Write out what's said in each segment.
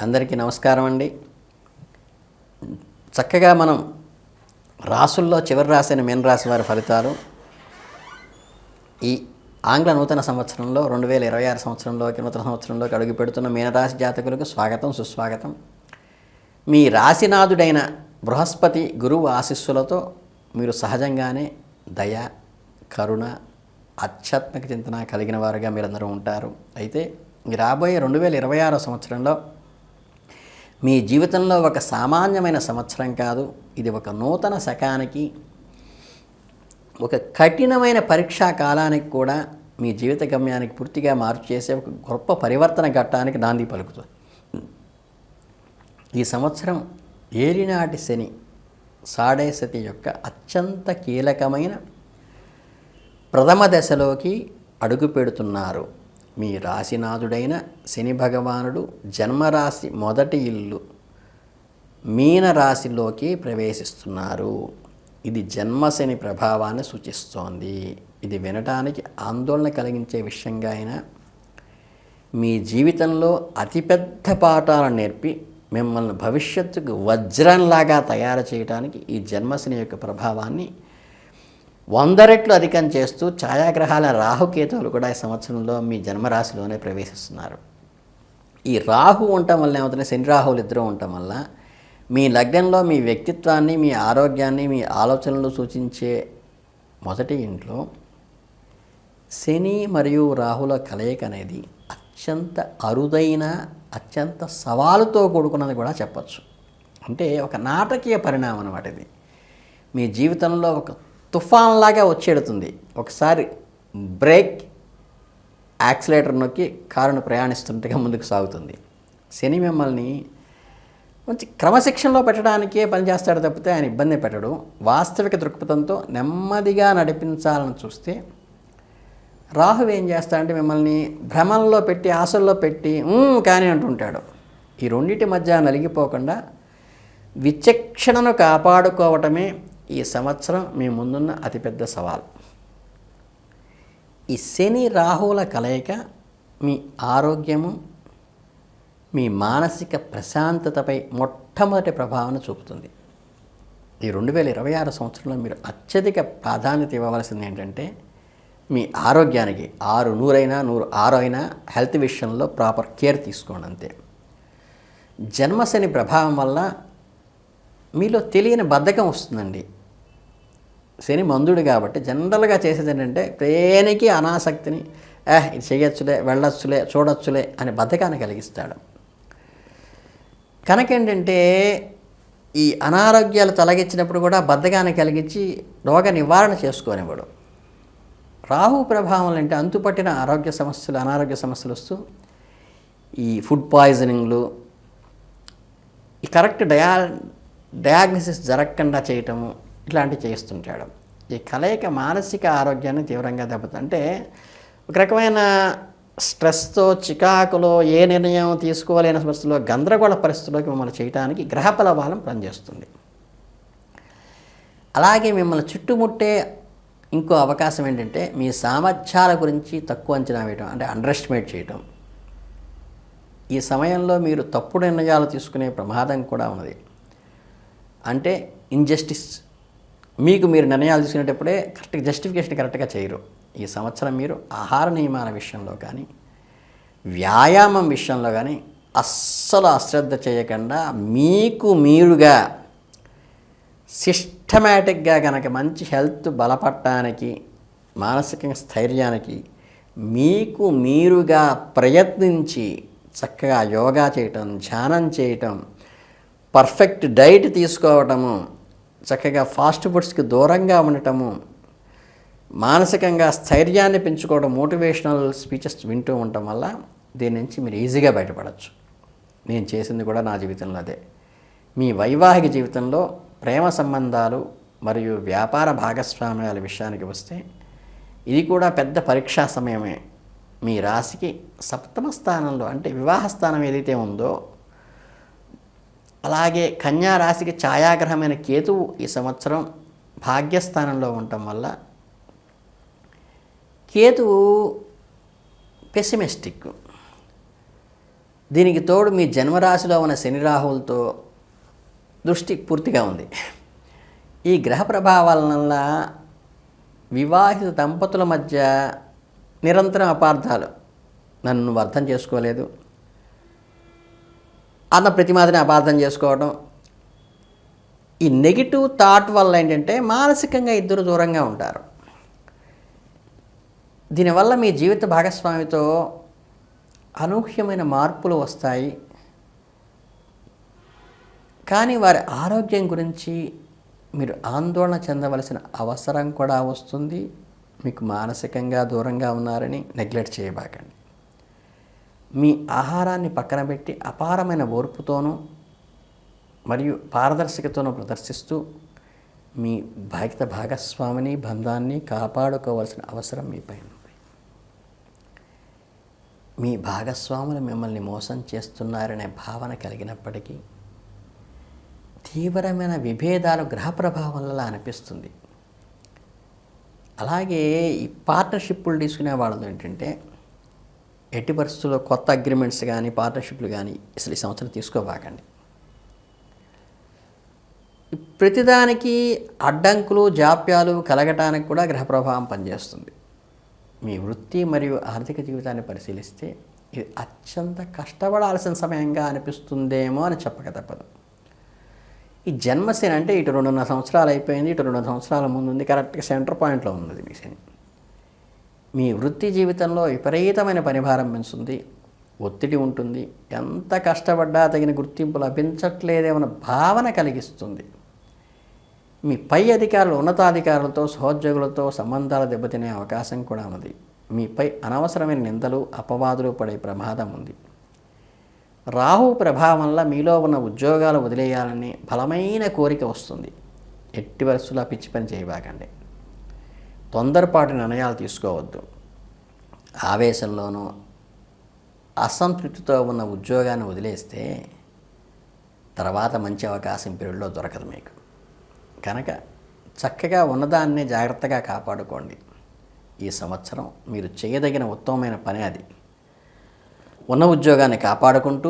అందరికీ నమస్కారం అండి. చక్కగా మనం రాసుల్లో చివరి రాశి అయిన మీన రాశి వారి ఫలితాలు ఈ ఆంగ్ల నూతన సంవత్సరంలో 2026 సంవత్సరంలోకి నూతన సంవత్సరంలోకి అడుగు పెడుతున్న మీనరాశి జాతకులకు స్వాగతం, సుస్వాగతం. మీ రాశినాథుడైన బృహస్పతి గురువు ఆశీస్సులతో మీరు సహజంగానే దయ, కరుణ, ఆధ్యాత్మిక చింతన కలిగిన వారుగా మీరందరూ ఉంటారు. అయితే ఈ రాబోయే 2026 సంవత్సరంలో మీ జీవితంలో ఒక సామాన్యమైన సంవత్సరం కాదు, ఇది ఒక నూతన శకానికి, ఒక కఠినమైన పరీక్షా కాలానికి కూడా మీ జీవిత గమ్యానికి పూర్తిగా మార్పు చేసే ఒక గొప్ప పరివర్తన ఘట్టానికి నాంది పలుకుతుంది. ఈ సంవత్సరం ఏలినాటి శని సాడేసతి యొక్క అత్యంత కీలకమైన ప్రథమ దశలోకి అడుగు పెడుతున్నారు. మీ రాశినాథుడైన శని భగవానుడు జన్మరాశి మొదటి ఇల్లు మీనరాశిలోకి ప్రవేశిస్తున్నారు. ఇది జన్మశని ప్రభావాన్ని సూచిస్తోంది. ఇది వినటానికి ఆందోళన కలిగించే విషయంగా అయినా మీ జీవితంలో అతిపెద్ద పాఠాలను నేర్పి మిమ్మల్ని భవిష్యత్తుకు వజ్రంలాగా తయారు చేయడానికి ఈ జన్మశని యొక్క ప్రభావాన్ని 100 రెట్లు అధికం చేస్తూ ఛాయాగ్రహాల రాహుకేతువులు కూడా ఈ సంవత్సరంలో మీ జన్మరాశిలోనే ప్రవేశిస్తున్నారు. ఈ రాహు ఉండటం వల్ల ఏమవుతుంది, శని రాహువులు ఇద్దరు ఉండటం వల్ల మీ లగ్నంలో మీ వ్యక్తిత్వాన్ని, మీ ఆరోగ్యాన్ని, మీ ఆలోచనలు సూచించే మొదటి ఇంట్లో శని మరియు రాహుల కలయిక అనేది అత్యంత అరుదైన, అత్యంత సవాలుతో కూడుకున్నది కూడా చెప్పచ్చు. అంటే ఒక నాటకీయ పరిణామం అన్నమాట. ఇది మీ జీవితంలో ఒక తుఫాన్లాగా వచ్చేడుతుంది. ఒకసారి బ్రేక్, యాక్సిలేటర్ నొక్కి కారును ప్రయాణిస్తుండగా ముందుకు సాగుతుంది. శని మిమ్మల్ని మంచి క్రమశిక్షణలో పెట్టడానికే పనిచేస్తాడు తప్పితే ఆయన ఇబ్బంది పెట్టడు. వాస్తవిక దృక్పథంతో నెమ్మదిగా నడిపించాలని చూస్తే రాహు ఏం చేస్తాడంటే మిమ్మల్ని భ్రమంలో పెట్టి, ఆశల్లో పెట్టి కానీ అంటుంటాడు. ఈ రెండింటి మధ్య నలిగిపోకుండా విచక్షణను కాపాడుకోవటమే ఈ సంవత్సరం మీ ముందున్న అతిపెద్ద సవాల్. ఈ శని రాహువుల కలయిక మీ ఆరోగ్యము, మీ మానసిక ప్రశాంతతపై మొట్టమొదటి ప్రభావాన్ని చూపుతుంది. ఈ 2026 సంవత్సరంలో మీరు అత్యధిక ప్రాధాన్యత ఇవ్వవలసింది ఏంటంటే మీ ఆరోగ్యానికి. 100 అయినా 106 అయినా హెల్త్ విషయంలో ప్రాపర్ కేర్ తీసుకోండి అంతే. జన్మశని ప్రభావం వల్ల మీలో తెలియని బద్ధకం వస్తుందండి. శని మందుడు కాబట్టి జనరల్గా చేసేది ఏంటంటే దేనికి అనాసక్తిని, ఇది చేయొచ్చులే, వెళ్ళొచ్చులే, చూడొచ్చులే అనే బద్ధకాన్ని కలిగిస్తాడు. కనుకేంటంటే ఈ అనారోగ్యాలు తొలగించినప్పుడు కూడా బద్ధకాన్ని కలిగించి రోగ నివారణ చేసుకోనివ్వడు. రాహు ప్రభావం అంటే అంతుపట్టిన అనారోగ్య సమస్యలు వస్తూ ఈ ఫుడ్ పాయిజనింగ్లు, ఈ కరెక్ట్ డయాగ్నోసిస్ జరగకుండా చేయటము, ఇట్లాంటివి చేస్తుంటాడు. ఈ కలయిక మానసిక ఆరోగ్యాన్ని తీవ్రంగా దెబ్బతుంది. అంటే ఒక రకమైన స్ట్రెస్తో, చికాకులో, ఏ నిర్ణయం తీసుకోలేని పరిస్థితుల్లో, గందరగోళ పరిస్థితుల్లోకి మిమ్మల్ని చేయడానికి గ్రహ బలవాలం పనిచేస్తుంది. అలాగే మిమ్మల్ని చుట్టుముట్టే ఇంకో అవకాశం ఏంటంటే మీ సామర్థ్యాల గురించి తక్కువ అంచనా వేయడం, అంటే అండర్ ఎస్టిమేట్ చేయడం. ఈ సమయంలో మీరు తప్పుడు నిర్ణయాలు తీసుకునే ప్రమాదం కూడా ఉన్నది. అంటే ఇన్జస్టిస్, మీకు మీరు నిర్ణయాలు తీసుకునేటప్పుడే జస్టిఫికేషన్ కరెక్ట్గా చేయరు. ఈ సంవత్సరం మీరు ఆహార నియమాల విషయంలో కానీ, వ్యాయామం విషయంలో కానీ అస్సలు అశ్రద్ధ చేయకుండా మీకు మీరుగా సిస్టమేటిక్గా కనుక మంచి హెల్త్ బలపడటానికి, మానసిక స్థైర్యానికి మీకు మీరుగా ప్రయత్నించి చక్కగా యోగా చేయటం, ధ్యానం చేయటం, పర్ఫెక్ట్ డైట్ తీసుకోవటము, చక్కగా ఫాస్ట్ ఫుడ్స్కి దూరంగా ఉండటము, మానసికంగా స్థైర్యాన్ని పెంచుకోవడం, మోటివేషనల్ స్పీచెస్ వింటూ ఉండటం వల్ల దీని నుంచి మీరు ఈజీగా బయటపడవచ్చు. నేను చేసింది కూడా నా జీవితంలో అదే. మీ వైవాహిక జీవితంలో ప్రేమ సంబంధాలు మరియు వ్యాపార భాగస్వామ్యాల విషయానికి వస్తే ఇది కూడా పెద్ద పరీక్షా సమయమే. మీ రాశికి సప్తమ స్థానంలో, అంటే వివాహ స్థానం ఏదైతే ఉందో, అలాగే కన్యా రాశికి ఛాయాగ్రహమైన కేతువు ఈ సంవత్సరం భాగ్యస్థానంలో ఉండటం వల్ల కేతువు పెసిమిస్టిక్, దీనికి తోడు మీ జన్మరాశిలో ఉన్న శని రాహువులతో దృష్టి పూర్తిగా ఉంది. ఈ గ్రహ ప్రభావాల వల్ల వివాహిత దంపతుల మధ్య నిరంతరం అపార్థాలు. నన్ను నువ్వు అర్థం చేసుకోలేదు అన్న ప్రతిమాదిని అపార్థం చేసుకోవడం. ఈ నెగిటివ్ థాట్ వల్ల ఏంటంటే మానసికంగా ఇద్దరు దూరంగా ఉంటారు. దీనివల్ల మీ జీవిత భాగస్వామితో అనూహ్యమైన మార్పులు వస్తాయి. కానీ వారి ఆరోగ్యం గురించి మీరు ఆందోళన చెందవలసిన అవసరం కూడా వస్తుంది. మీకు మానసికంగా దూరంగా ఉన్నారని నెగ్లెక్ట్ చేయబాకండి. మీ ఆహారాన్ని పక్కన పెట్టి అపారమైన ఓర్పుతోనూ మరియు పారదర్శకతను ప్రదర్శిస్తూ మీ బాధ్యత భాగస్వామిని బంధాన్ని కాపాడుకోవాల్సిన అవసరం మీపై ఉంది. మీ భాగస్వాములు మిమ్మల్ని మోసం చేస్తున్నారనే భావన కలిగినప్పటికీ తీవ్రమైన విభేదాలు గ్రహ ప్రభావం వల్ల అనిపిస్తుంది. అలాగే ఈ పార్ట్నర్షిప్లు తీసుకునే వాళ్ళతో ఏంటంటే ఎట్టి పరిస్థితుల్లో కొత్త అగ్రిమెంట్స్ కానీ పార్ట్నర్షిప్లు కానీ అసలు ఈ సంవత్సరం తీసుకోబాకండి. ప్రతిదానికి అడ్డంకులు జాప్యాలు కలగటానికి కూడా గ్రహ ప్రభావం పనిచేస్తుంది. మీ వృత్తి మరియు ఆర్థిక జీవితాన్ని పరిశీలిస్తే ఇది అత్యంత కష్టపడాల్సిన సమయంగా అనిపిస్తుందేమో అని చెప్పక తప్పదు. ఈ జన్మశని అంటే ఇటు 2.5 సంవత్సరాలు అయిపోయింది, ఇటు 2 సంవత్సరాల ముందు ఉంది, కరెక్ట్గా సెంటర్ పాయింట్లో ఉన్నది మీ శని. మీ వృత్తి జీవితంలో విపరీతమైన పనిభారం పెంచుతుంది, ఒత్తిడి ఉంటుంది, ఎంత కష్టపడ్డా తగిన గుర్తింపు లభించట్లేదేమన్న భావన కలిగిస్తుంది. మీ పై అధికారులు ఉన్నతాధికారులతో సహోద్యోగులతో సంబంధాలు దెబ్బతినే అవకాశం కూడా ఉన్నది. మీపై అనవసరమైన నిందలు అపవాదులు పడే ప్రమాదం ఉంది. రాహు ప్రభావం వల్ల మీలో ఉన్న ఉద్యోగాలు వదిలేయాలని బలమైన కోరిక వస్తుంది. ఎట్టి పరిస్థితుల్లో పిచ్చి పని చేయబాకండి. తొందరపాటు నిర్ణయాలు తీసుకోవద్దు. ఆవేశంలోనూ అసంతృప్తితో ఉన్న ఉద్యోగాన్ని వదిలేస్తే తర్వాత మంచి అవకాశం పీరియడ్లో దొరకదు మీకు. కనుక చక్కగా ఉన్నదాన్నే జాగ్రత్తగా కాపాడుకోండి. ఈ సంవత్సరం మీరు చేయదగిన ఉత్తమమైన పని అది. ఉన్న ఉద్యోగాన్ని కాపాడుకుంటూ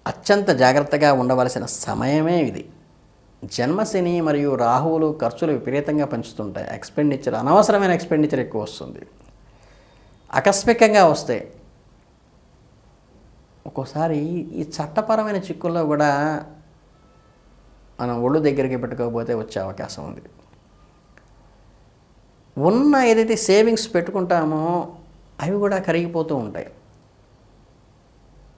అత్యంత జాగ్రత్తగా ఉండవలసిన సమయమే ఇది. జన్మశని మరియు రాహువులు ఖర్చులు విపరీతంగా పెంచుతుంటాయి. ఎక్స్పెండిచర్, అనవసరమైన ఎక్స్పెండిచర్ ఎక్కువ వస్తుంది. ఆకస్మికంగా వస్తాయి. ఒక్కోసారి ఈ చట్టపరమైన చిక్కుల్లో కూడా మనం ఒళ్ళు దగ్గరికి పెట్టుకోకపోతే వచ్చే అవకాశం ఉంది. ఉన్న ఏదైతే సేవింగ్స్ పెట్టుకుంటామో అవి కూడా కరిగిపోతూ ఉంటాయి.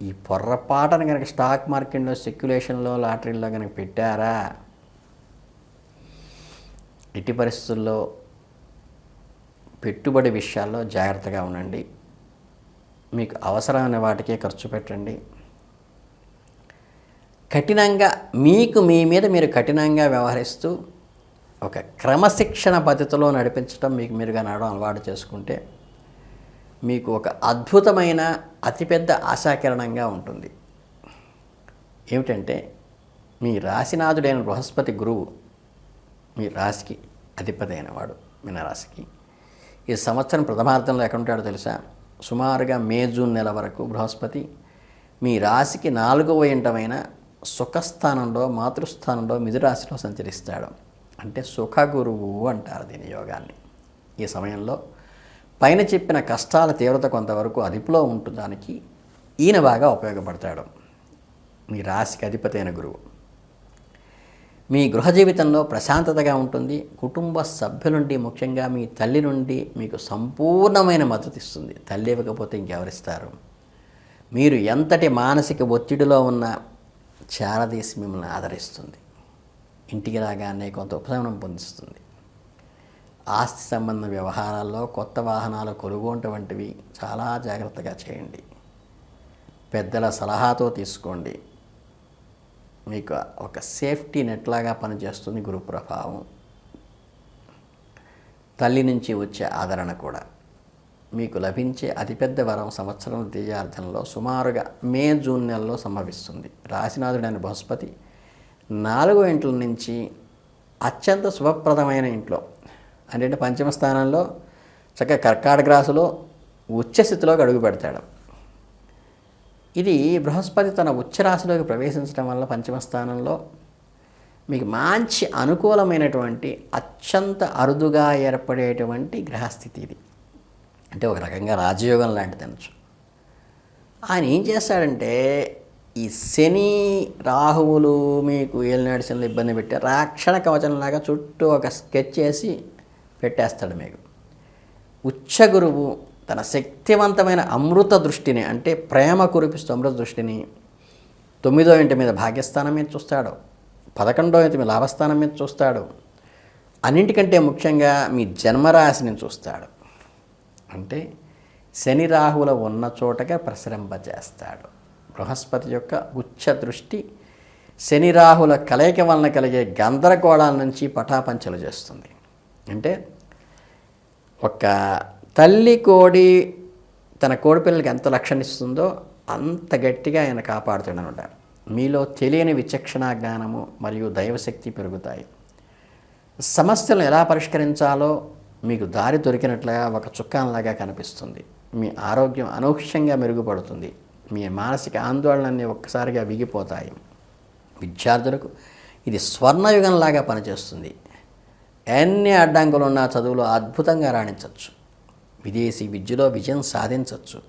ఈ పొర్రపాటను కనుక స్టాక్ మార్కెట్లో, స్పెక్యులేషన్లో, లాటరీలో కనుక పెట్టారా, ఎట్టి పరిస్థితుల్లో పెట్టుబడి విషయాల్లో జాగ్రత్తగా ఉండండి. మీకు అవసరమైన వాటికే ఖర్చు పెట్టండి. కఠినంగా మీ మీద మీరు కఠినంగా వ్యవహరిస్తూ ఒక క్రమశిక్షణ పద్ధతిలో నడిపించడం మీకు మీరుగా నడవడం అలవాటు చేసుకుంటే మీకు ఒక అద్భుతమైన అతిపెద్ద ఆశాకిరణంగా ఉంటుంది. ఏమిటంటే మీ రాశినాథుడైన బృహస్పతి గురువు మీ రాశికి అధిపతి అయినవాడు. మీనరాశికి ఈ సంవత్సరం ప్రథమార్థంలో ఎక్కడుంటాడో తెలుసా? సుమారుగా మే జూన్ నెల వరకు బృహస్పతి మీ రాశికి 4వ ఇంటమైన సుఖస్థానంలో, మాతృస్థానంలో, మిథురాశిలో సంచరిస్తాడు. అంటే సుఖ గురువు అంటారు దీని యోగాన్ని. ఈ సమయంలో పైన చెప్పిన కష్టాల తీవ్రత కొంతవరకు అదుపులో ఉండడానికి ఈయన బాగా ఉపయోగపడతాడు. మీ రాశికి అధిపతి అయిన గురువు మీ గృహ జీవితంలో ప్రశాంతతగా ఉంటుంది. కుటుంబ సభ్యుల నుండి, ముఖ్యంగా మీ తల్లి నుండి మీకు సంపూర్ణమైన మద్దతు ఇస్తుంది. తల్లి ఇవ్వకపోతే ఇంకెవరిస్తారు? మీరు ఎంతటి మానసిక ఒత్తిడిలో ఉన్న చారదీసి మిమ్మల్ని ఆదరిస్తుంది. ఇంటికి రాగానే కొంత ఉపశమనం పొందిస్తుంది. ఆస్తి సంబంధ వ్యవహారాల్లో కొత్త వాహనాల కొనుగోలు వంటివి చాలా జాగ్రత్తగా చేయండి. పెద్దల సలహాతో తీసుకోండి. మీకు ఒక సేఫ్టీ నెట్ లాగా పనిచేస్తుంది గురు ప్రభావం. తల్లి నుంచి వచ్చే ఆదరణ కూడా మీకు లభించే అతిపెద్ద వరం సంవత్సరం ద్వితీయార్థంలో సుమారుగా మే జూన్ నెలలో సంభవిస్తుంది. రాశినాథుడైన బృహస్పతి 4వ ఇంట్ల నుంచి అత్యంత శుభప్రదమైన ఇంట్లో అంటే పంచమ స్థానంలో చక్కగా కర్కాటక రాశిలో ఉచ్చ స్థితిలోకి అడుగు పెడతాడు. ఇది బృహస్పతి తన ఉచ్చరాశిలోకి ప్రవేశించడం వల్ల పంచమ స్థానంలో మీకు మంచి అనుకూలమైనటువంటి అత్యంత అరుదుగా ఏర్పడేటువంటి గ్రహస్థితి ఇది. అంటే ఒక రకంగా రాజయోగం లాంటిది అనొచ్చు. ఆయన ఏం చేస్తాడంటే ఈ శని రాహువులు మీకు ఏలినాడు శనులు ఇబ్బంది పెట్టి రాక్షణ కవచంలాగా చుట్టూ ఒక స్కెచ్ చేసి పెట్టేస్తాడు మీకు. ఉచ్చ గురువు తన శక్తివంతమైన అమృత దృష్టిని, అంటే ప్రేమ కురిపిస్తూ అమృత దృష్టిని 9వ ఇంటి మీద భాగ్యస్థానం మీద చూస్తాడు, 11వ ఇంటి మీద లాభస్థానం మీద చూస్తాడు, అన్నింటికంటే ముఖ్యంగా మీ జన్మరాశిని చూస్తాడు. అంటే శని రాహువుల ఉన్న చోటగా ప్రసరింపజేస్తాడు. బృహస్పతి యొక్క ఉచ్చ దృష్టి శని రాహుల కలయిక వలన కలిగే గందరగోళాల నుంచి పటాపంచలు చేస్తుంది. అంటే ఒక తల్లి కోడి తన కోడిపిల్లలకి ఎంత రక్షణిస్తుందో అంత గట్టిగా ఆయన కాపాడుతాడనమాట. మీలో తెలియని విచక్షణ జ్ఞానము మరియు దైవశక్తి పెరుగుతాయి. సమస్యలను ఎలా పరిష్కరించాలో మీకు దారి దొరికినట్లుగా ఒక చుక్కానలాగా కనిపిస్తుంది. మీ ఆరోగ్యం అనూహ్యంగా మెరుగుపడుతుంది. మీ మానసిక ఆందోళనన్నీ ఒక్కసారిగా విగిపోతాయి. విద్యార్థులకు ఇది స్వర్ణయుగంలాగా పనిచేస్తుంది. ఎన్ని అడ్డంకులు ఉన్న చదువులో అద్భుతంగా రాణించవచ్చు. విదేశీ విద్యలో విజయం సాధించవచ్చు.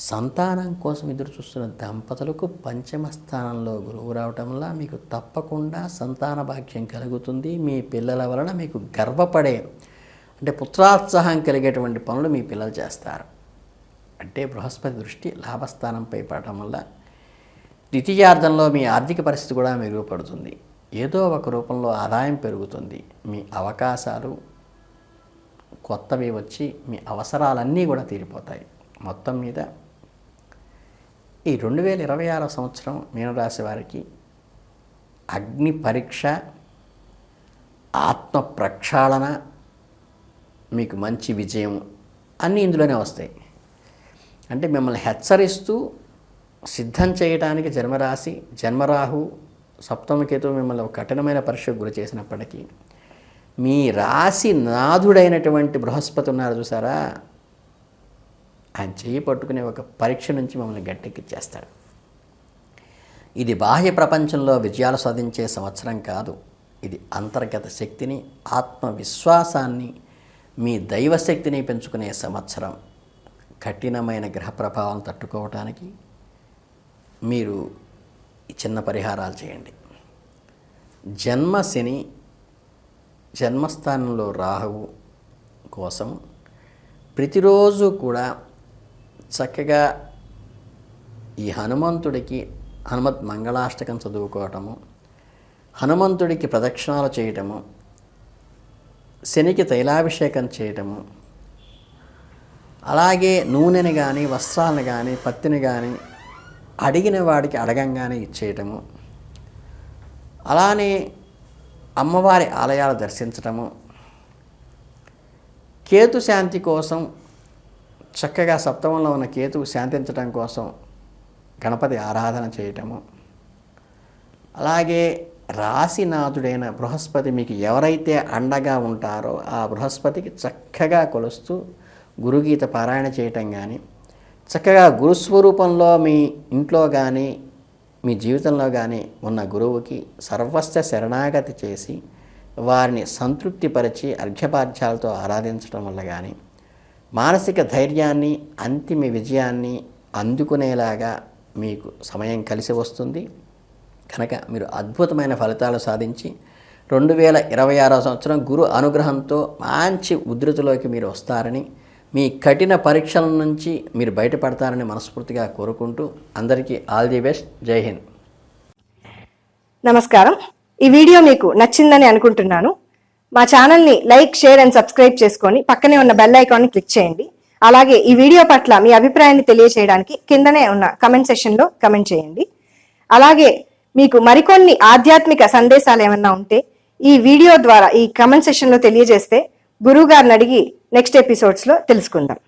సంతానం కోసం ఎదురు చూస్తున్న దంపతులకు పంచమ స్థానంలో గురువు రావటం వల్ల మీకు తప్పకుండా సంతాన భాగ్యం కలుగుతుంది. మీ పిల్లల వలన మీకు గర్వపడే, అంటే పుత్రోత్సాహం కలిగేటువంటి పనులు మీ పిల్లలు చేస్తారు. అంటే బృహస్పతి దృష్టి లాభస్థానంపై పడటం వల్ల ద్వితీయార్థంలో మీ ఆర్థిక పరిస్థితి కూడా మెరుగుపడుతుంది. ఏదో ఒక రూపంలో ఆదాయం పెరుగుతుంది. మీ అవకాశాలు కొత్తవి వచ్చి మీ అవసరాలన్నీ కూడా తీరిపోతాయి. మొత్తం మీద ఈ 2026 సంవత్సరం మీనరాశి వారికి అగ్ని పరీక్ష, ఆత్మ ప్రక్షాళన, మీకు మంచి విజయం అన్నీ ఇందులోనే వస్తాయి. అంటే మిమ్మల్ని హెచ్చరిస్తూ సిద్ధం చేయడానికి జన్మరాశి, జన్మరాహు, సప్తమకేతు మిమ్మల్ని ఒక కఠినమైన పరీక్షకు గురి చేసినప్పటికీ మీ రాశి నాథుడైనటువంటి బృహస్పతి ఉన్నారు చూసారా, ఆయన చేయి పట్టుకునే ఒక పరీక్ష నుంచి మమ్మల్ని గట్టెక్కిచ్చేస్తాడు. ఇది బాహ్య ప్రపంచంలో విజయాలు సాధించే సంవత్సరం కాదు. ఇది అంతర్గత శక్తిని, ఆత్మవిశ్వాసాన్ని, మీ దైవశక్తిని పెంచుకునే సంవత్సరం. కఠినమైన గ్రహ ప్రభావం తట్టుకోవటానికి మీరు చిన్న పరిహారాలు చేయండి. జన్మశని, జన్మస్థానంలో రాహువు కోసం ప్రతిరోజు కూడా చక్కగా ఈ హనుమంతుడికి హనుమత్ మంగళాష్టకం చదువుకోవటము, హనుమంతుడికి ప్రదక్షిణాలు చేయటము, శనికి తైలాభిషేకం చేయటము, అలాగే నూనెని కానీ వస్త్రాలను కానీ పత్తిని కానీ అడిగిన వాడికి అడగంగానే ఇచ్చేయటము, అలానే అమ్మవారి ఆలయాలు దర్శించటము, కేతు శాంతి కోసం చక్కగా సప్తమంలో ఉన్న కేతువు శాంతించడం కోసం గణపతి ఆరాధన చేయటము, అలాగే రాశినాథుడైన బృహస్పతి మీకు ఎవరైతే అండగా ఉంటారో ఆ బృహస్పతికి చక్కగా కొలుస్తూ గురుగీత పారాయణ చేయటం కానీ, చక్కగా గురుస్వరూపంలో మీ ఇంట్లో కానీ మీ జీవితంలో కానీ ఉన్న గురువుకి సర్వస్వ శరణాగతి చేసి వారిని సంతృప్తిపరిచి అర్ఘ్యపాధ్యాలతో ఆరాధించడం వల్ల కానీ మానసిక ధైర్యాన్ని, అంతిమ విజయాన్ని అందుకునేలాగా మీకు సమయం కలిసి వస్తుంది. కనుక మీరు అద్భుతమైన ఫలితాలు సాధించి 2026 సంవత్సరం గురు అనుగ్రహంతో మంచి ఉధృతిలోకి మీరు వస్తారని, మీ కఠిన పరీక్షల నుంచి మీరు బయటపడతారని మనస్ఫూర్తిగా కోరుకుంటూ అందరికీ ఆల్ ది బెస్ట్. జై హింద్. నమస్కారం. ఈ వీడియో మీకు నచ్చిందని అనుకుంటున్నాను. మా ఛానల్ని లైక్, షేర్ అండ్ సబ్స్క్రైబ్ చేసుకొని పక్కనే ఉన్న బెల్ ఐకాన్ని క్లిక్ చేయండి. అలాగే ఈ వీడియో పట్ల మీ అభిప్రాయాన్ని తెలియచేయడానికి కిందనే ఉన్న కమెంట్ సెక్షన్లో కమెంట్ చేయండి. అలాగే మీకు మరికొన్ని ఆధ్యాత్మిక సందేశాలు ఏమన్నా ఉంటే ఈ వీడియో ద్వారా ఈ కమెంట్ సెక్షన్లో తెలియజేస్తే గురువు గారిని అడిగి నెక్స్ట్ ఎపిసోడ్స్లో తెలుసుకుందాం.